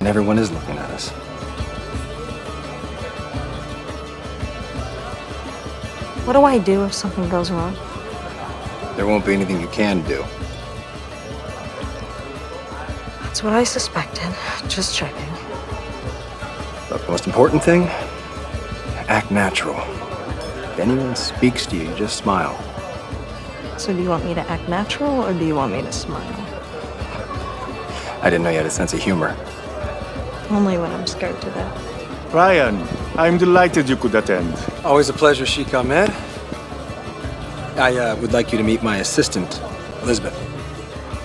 And everyone is looking at us. What do I do if something goes wrong? There won't be anything you can do. That's what I suspected. Just checking. But the most important thing, act natural. If anyone speaks to you, just smile. So do you want me to act natural, or do you want me to smile? I didn't know you had a sense of humor. Only when I'm scared to death. Ryan, I'm delighted you could attend. Always a pleasure, Sheikh Ahmed. I would like you to meet my assistant, Elizabeth.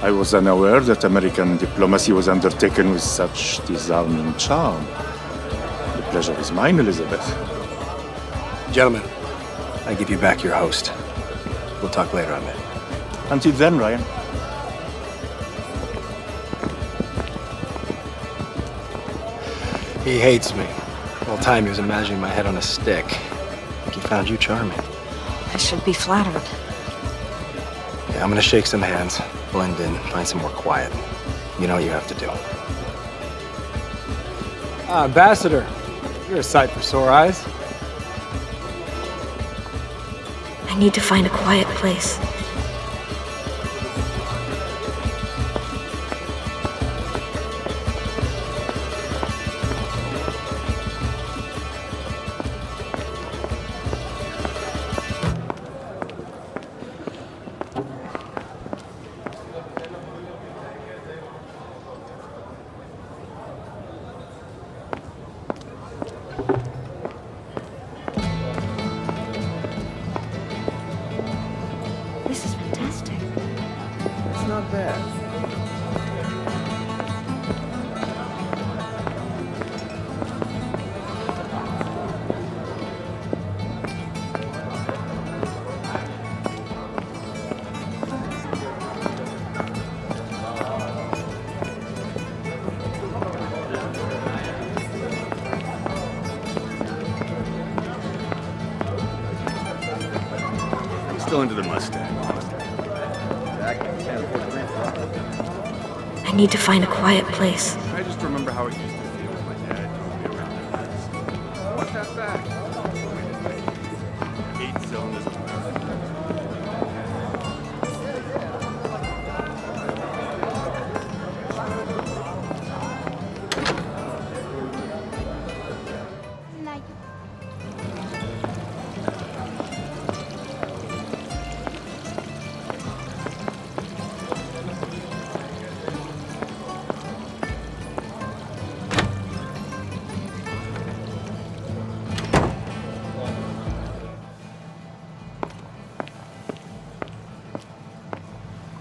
I was unaware that American diplomacy was undertaken with such disarming charm. The pleasure is mine, Elizabeth. Gentlemen, I give you back your host. We'll talk later, Ahmed. Until then, Ryan. He hates me. The whole time he was imagining my head on a stick. I think he found you charming. I should be flattered. Yeah, I'm gonna shake some hands, blend in, find some more quiet. You know what you have to do. Ambassador, you're a sight for sore eyes. I need to find a quiet place. This is fantastic. It's not bad. Still into the Mustang. I need to find a quiet place. I just remember how it used to feel with my dad used to be around the house. What's that back? 8 cylinders of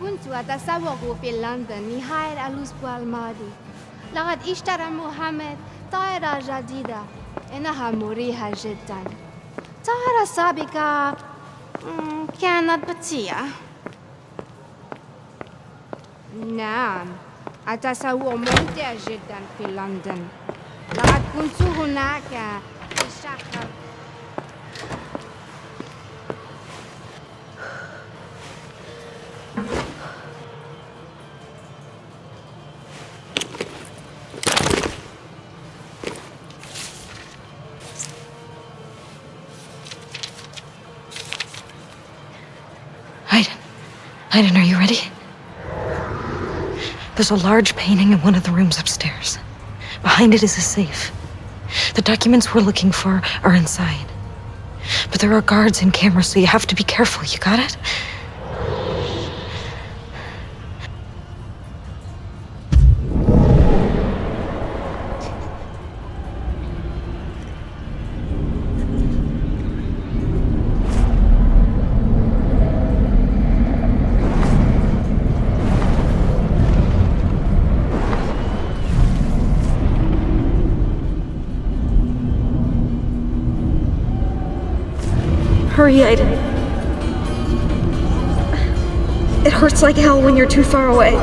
كنت أتسوق في لندن نهاية الأسبوع الماضي. لقد اشترى محمد طائرة جديدة. إنها مريحة جدا. الطائرة السابقة كانت بطيئة. نعم، التسوق ممتع جدا في لندن. لقد كنت هناك في الشهر. Aiden, are you ready? There's a large painting in one of the rooms upstairs. Behind it is a safe. The documents we're looking for are inside. But there are guards and cameras, so you have to be careful. You got it? Hurry, Aiden. It hurts like hell when you're too far away.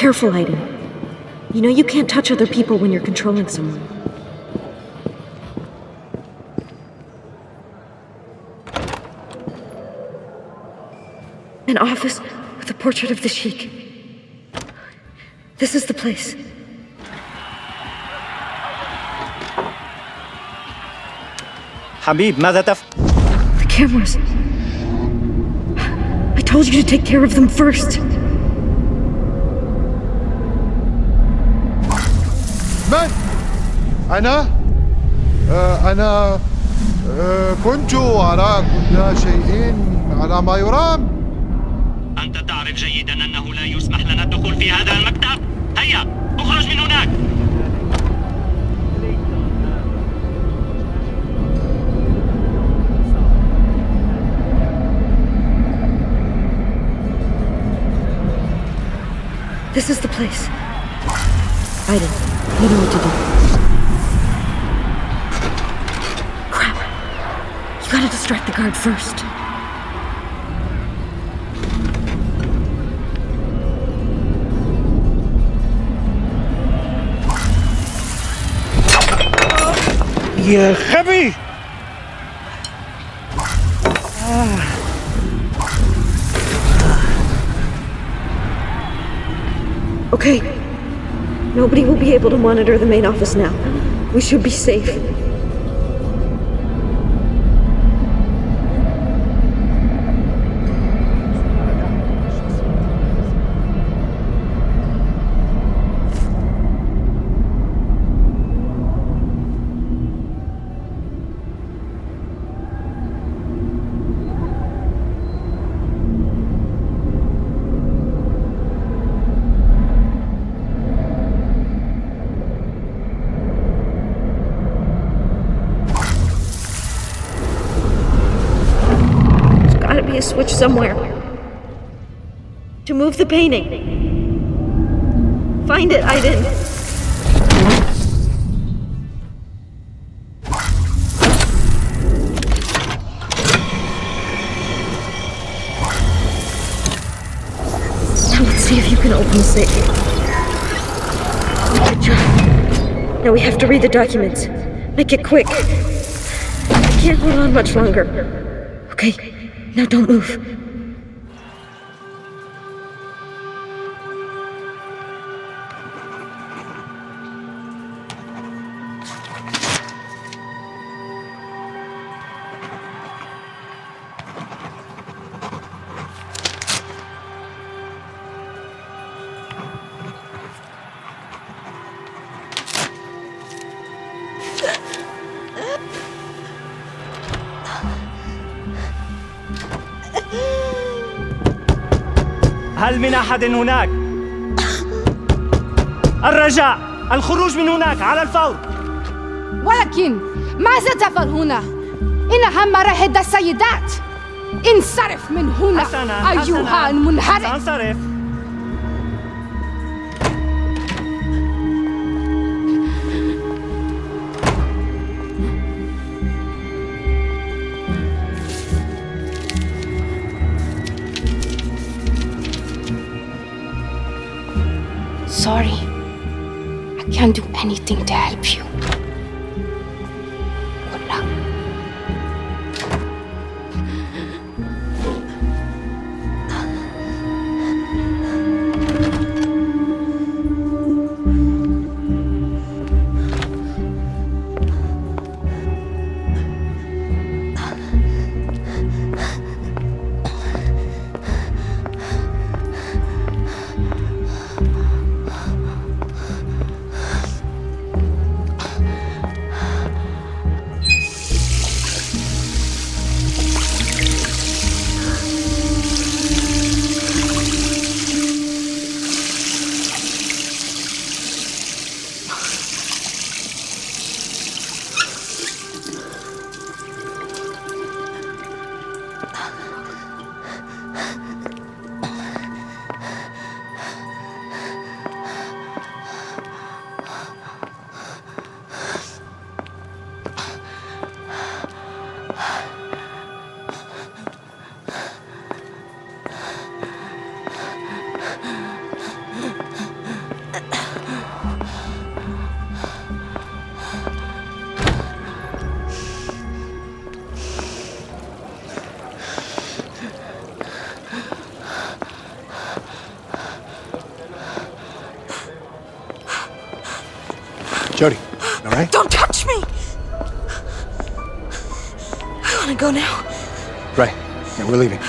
careful, Aiden. You know you can't touch other people when you're controlling someone. An office with a portrait of the Sheik. This is the place. حبيب ماذا The cameras. I told you to take care of them first. من؟ أنا كنت أرى كل شيء على ما يرام. أنت تعرف جيدا أنه لا يسمح لنا الدخول في هذا المكتب. هيا اخرج من هناك. This is the place. Aiden, you know what to do. Crap. You gotta distract the guard first. يا غبي. Okay. Nobody will be able to monitor the main office now. We should be safe. A switch somewhere to move the painting. Find it, Aiden. Now let's see if you can open the safe. Good job. Now we have to read the documents. Make it quick. I can't hold on much longer. Okay. Now don't move. هل من أحد هناك؟ الرجاء الخروج من هناك على الفور. ولكن ماذا تفعل هنا؟ إنها مراهد السيدات. انصرف من هنا أيها المنحرف. سأنصرف. Sorry. I can't do anything to help you. Good luck. Jody, all right? Don't touch me! I want to go now. Right. Yeah, we're leaving.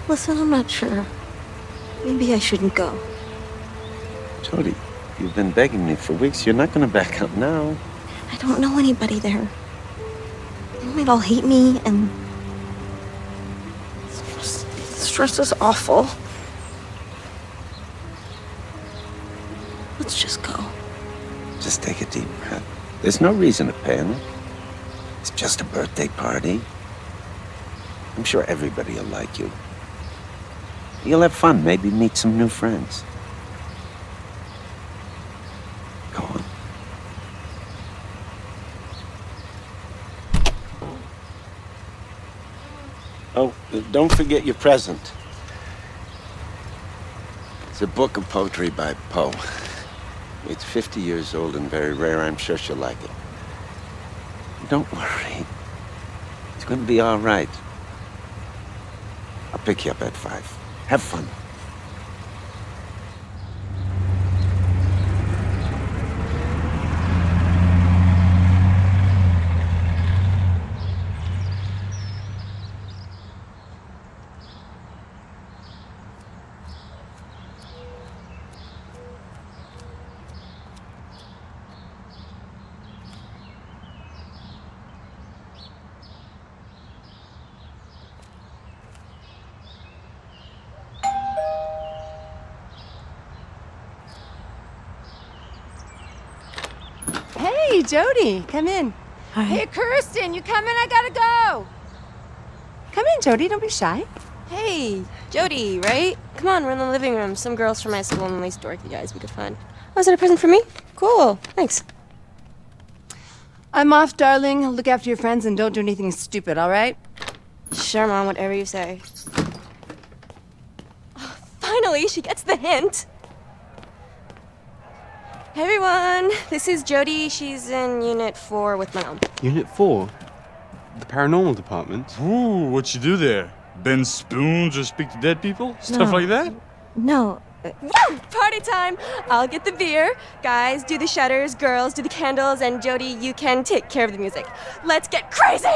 Listen, I'm not sure. Maybe I shouldn't go. Jody, you've been begging me for weeks. You're not gonna back out now. I don't know anybody there. They might all hate me, and stress is awful. Let's just go. Just take a deep breath. There's no reason to panic. It's just a birthday party. I'm sure everybody will like you. You'll have fun, maybe meet some new friends. Go on. Oh, don't forget your present. It's a book of poetry by Poe. It's 50 years old and very rare. I'm sure she'll like it. Don't worry. It's going to be all right. I'll pick you up at 5. Have fun. Hey, Jody, come in. Hi. Hey, Kirsten, you coming? I gotta go. Come in, Jody, don't be shy. Hey, Jody, right? Come on, we're in the living room. Some girls from my school and these dorky guys we could find. Oh, is that a present for me? Cool, thanks. I'm off, darling. Look after your friends and don't do anything stupid, all right? Sure, Mom, whatever you say. Oh, finally, she gets the hint. Hey, everyone. This is Jody. She's in Unit 4 with my mom. Unit 4? The paranormal department? Ooh, what you do there? Bend spoons or speak to dead people? Stuff No. like that? No. Woo! Party time! I'll get the beer. Guys, do the shutters. Girls, do the candles. And Jody, you can take care of the music. Let's get crazy!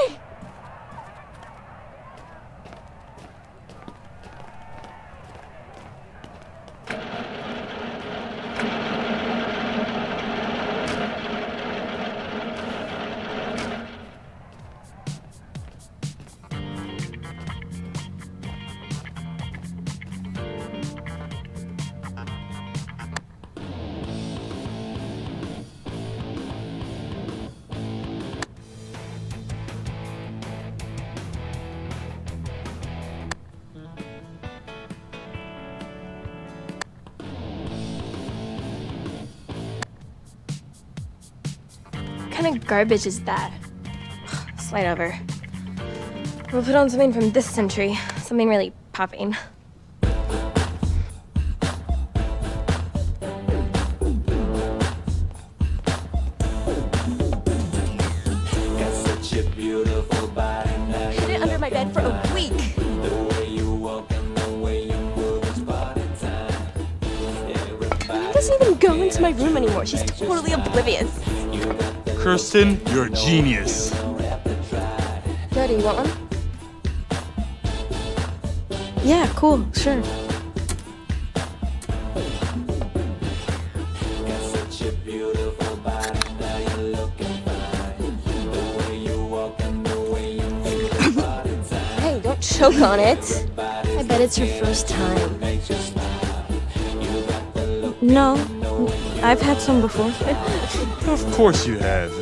What kind of garbage is that? Slide over. We'll put on something from this century. Something really popping. Hid it under my bed for a week. Mom doesn't even go into my room anymore. She's totally oblivious. Kirsten, you're a genius. Jody, you want one? Yeah, cool, sure. Hey, don't choke on it. I bet it's your first time. No, I've had some before. Of course you have.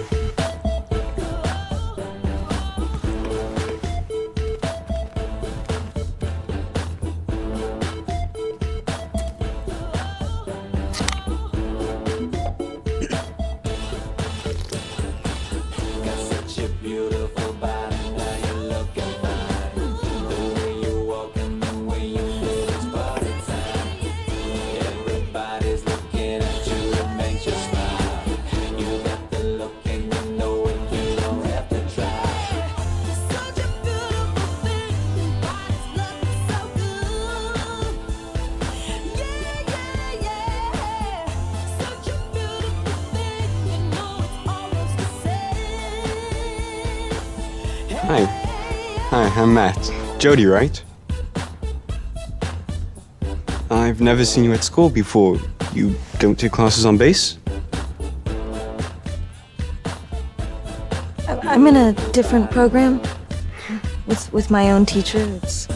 Hi, I'm Matt. Jody, right? I've never seen you at school before. You don't take classes on bass? I'm in a different program with my own teacher. It's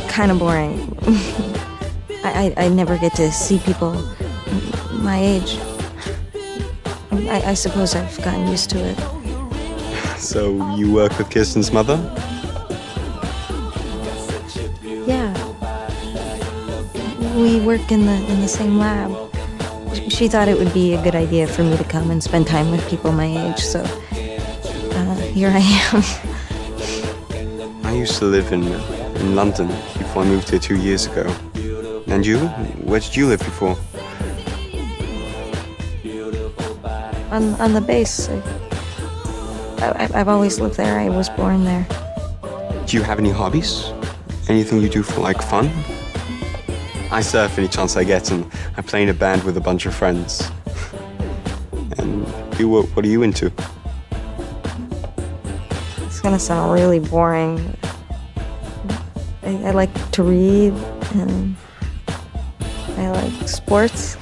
kind of boring. I never get to see people my age. I suppose I've gotten used to it. So you work with Kirsten's mother? Yeah. We work in the same lab. She thought it would be a good idea for me to come and spend time with people my age, so here I am. I used to live in London before I moved here 2 years ago. And you? Where did you live before? On the base. I've always lived there. I was born there. Do you have any hobbies? Anything you do for, like, fun? I surf any chance I get, and I play in a band with a bunch of friends. And you, what are you into? It's gonna sound really boring. I like to read, and I like sports.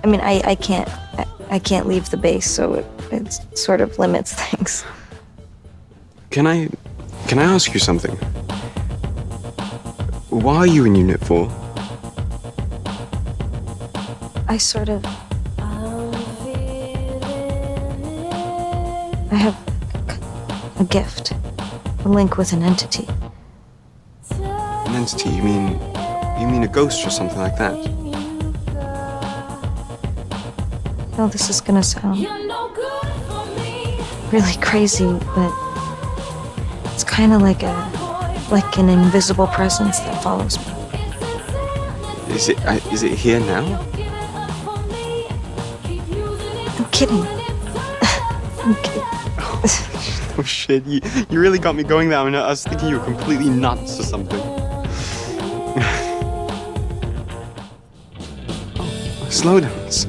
I mean, I can't leave the base, so it sort of limits things. Can I ask you something? Why are you in Unit 4? I sort of... I have a gift, a link with an entity. An entity? You mean a ghost or something like that? No, this is gonna sound really crazy, but it's kind of like an invisible presence that follows me. Is it here now? I'm kidding. I'm kidding. Oh shit! You really got me going there. I mean, I was thinking you were completely nuts or something. Oh, slow dance.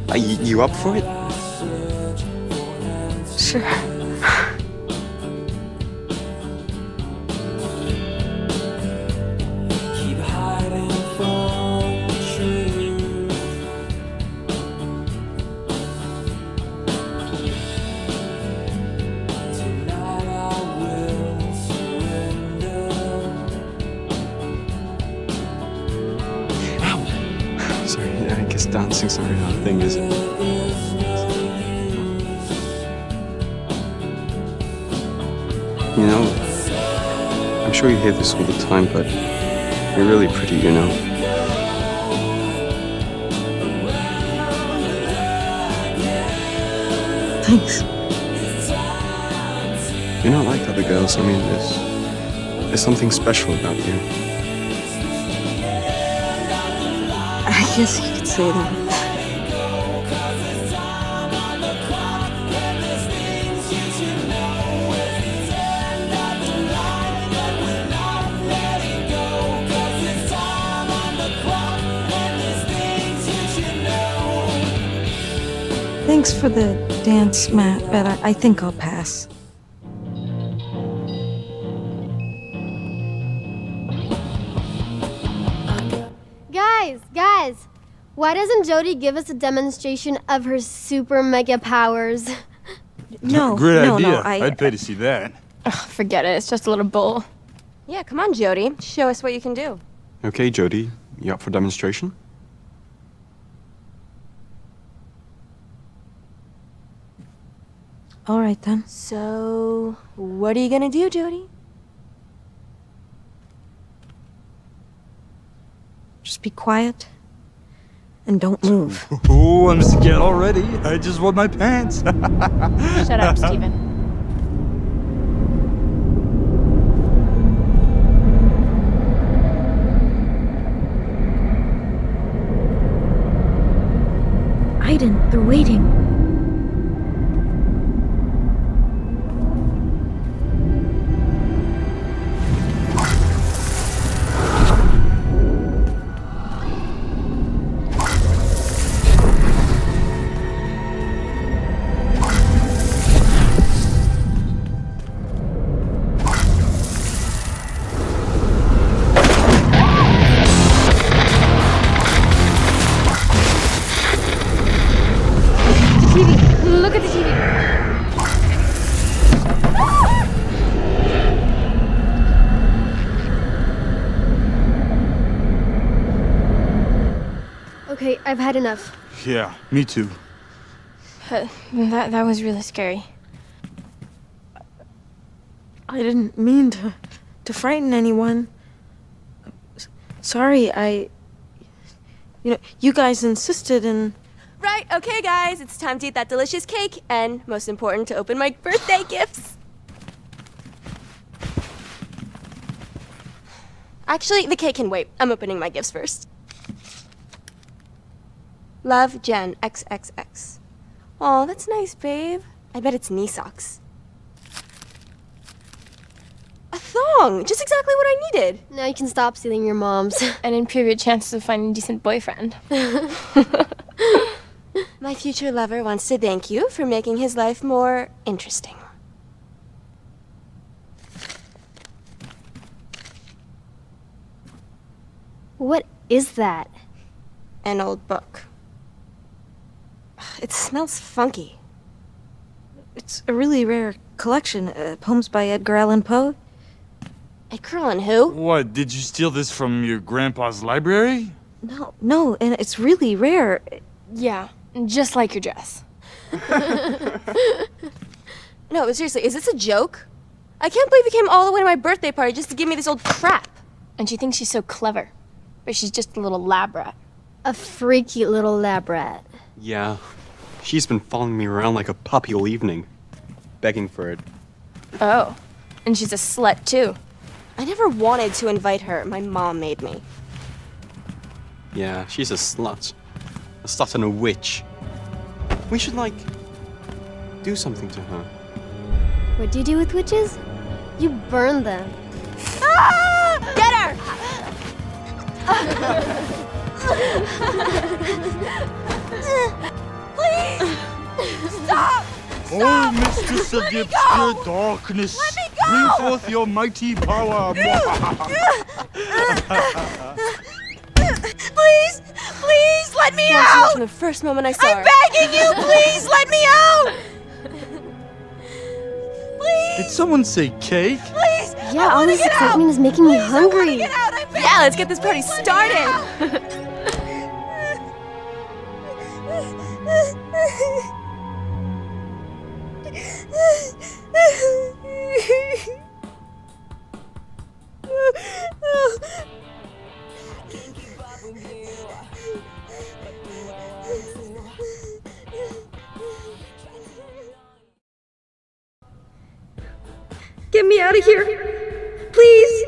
Are you up for it? Sure. Sorry, I guess dancing's not really our thing, is it? You know, I'm sure you hear this all the time, but you're really pretty, you know? Thanks. You're not like other girls. I mean, there's something special about you. I guess you could say that. Thanks for the dance, Matt, but I think I'll pass. Guys, why doesn't Jody give us a demonstration of her super mega powers? No, Great no, idea. no, I'd pay to see that. Ugh, forget it. It's just a little bull. Yeah, come on, Jody. Show us what you can do. Okay, Jody, you up for demonstration? All right, then. So, what are you gonna do, Jody? Just be quiet and don't move. Oh, I'm scared already. I just want my pants. Shut up, Steven. Aiden, they're waiting. Look at the TV. Okay, I've had enough. Yeah, me too. That was really scary. I didn't mean to frighten anyone. Sorry, you guys insisted and... Right, okay, guys, it's time to eat that delicious cake, and most important, to open my birthday gifts. Actually, the cake can wait. I'm opening my gifts first. Love, Jen, XXX. Aw, that's nice, babe. I bet it's knee socks. A thong! Just exactly what I needed. Now you can stop stealing your mom's. And improve your chances of finding a decent boyfriend. My future lover wants to thank you for making his life more interesting. What is that? An old book. It smells funky. It's a really rare collection. Poems by Edgar Allan Poe. Edgar Allan who? What, did you steal this from your grandpa's library? No, and it's really rare. Yeah, just like your dress. No, seriously, is this a joke? I can't believe you came all the way to my birthday party just to give me this old crap. And she thinks she's so clever. But she's just a little lab rat. A freaky little lab rat. Yeah. She's been following me around like a puppy all evening, begging for it. Oh, and she's a slut too. I never wanted to invite her. My mom made me. Yeah, she's a slut. A slut and a witch. We should, do something to her. What do you do with witches? You burn them. Ah! Get her! Please! Stop! Oh, mistress of the obscure darkness, bring forth your mighty power. Please! Please, let me out! From the first moment I saw her. I'm begging you, please, let me out! Please! Did someone say cake? Please! Yeah, all this excitement is making me hungry. Yeah, let's get this party started! Get me out of here! Please!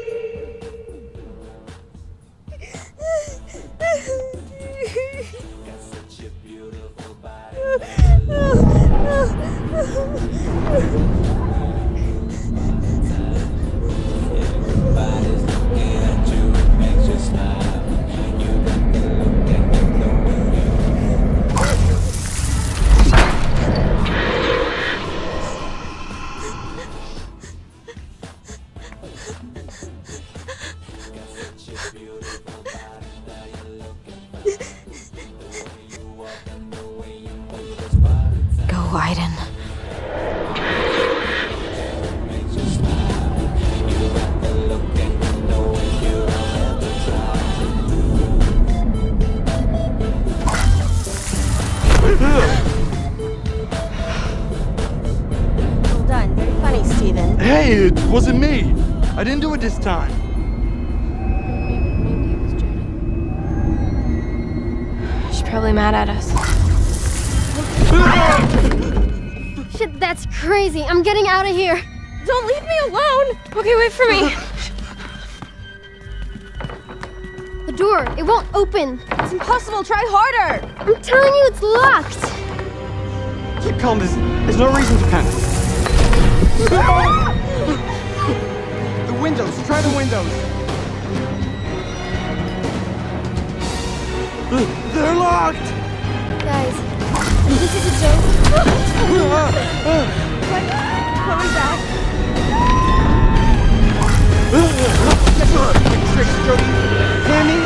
Go, Aiden. Hey, it wasn't me. I didn't do it this time. Maybe it was Jody. She's probably mad at us. Shit, that's crazy. I'm getting out of here. Don't leave me alone! Okay, wait for me. The door, it won't open. It's impossible, try harder! I'm telling you, it's locked. Keep calm, there's no reason to panic. The windows, try the windows. They're locked! Guys, this is a joke. Chloe back. Tricks, Jody. Hear me?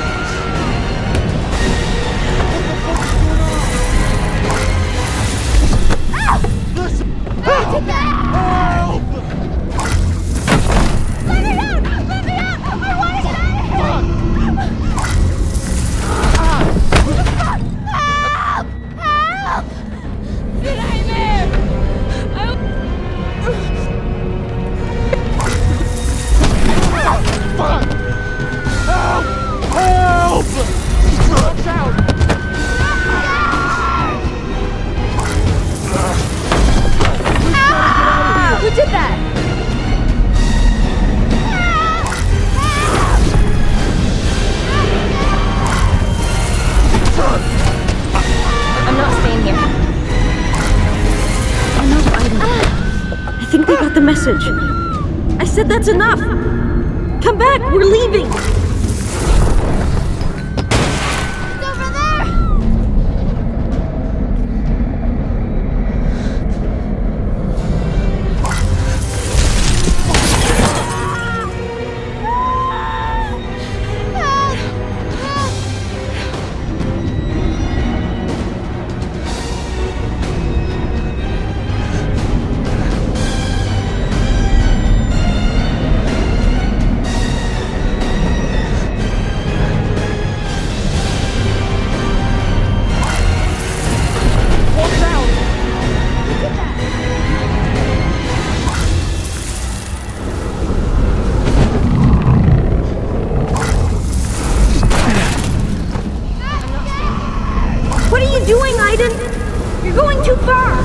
Who did that? I'm not staying here. Oh no, I think they got the message. I said that's enough. Come back, we're leaving. It's over there! What are you doing, Aiden? You're going too far.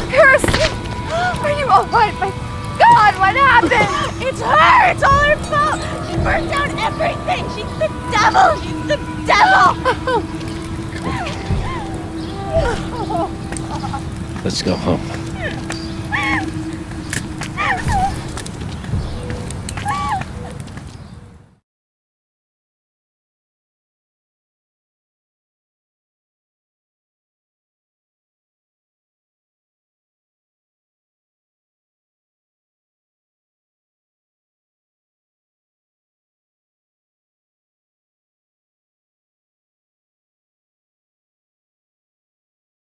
Kirsten! Are you alright? My God, what happened? It's her! It's all her fault! She burnt down everything! She's the devil! She's the devil! Let's go home.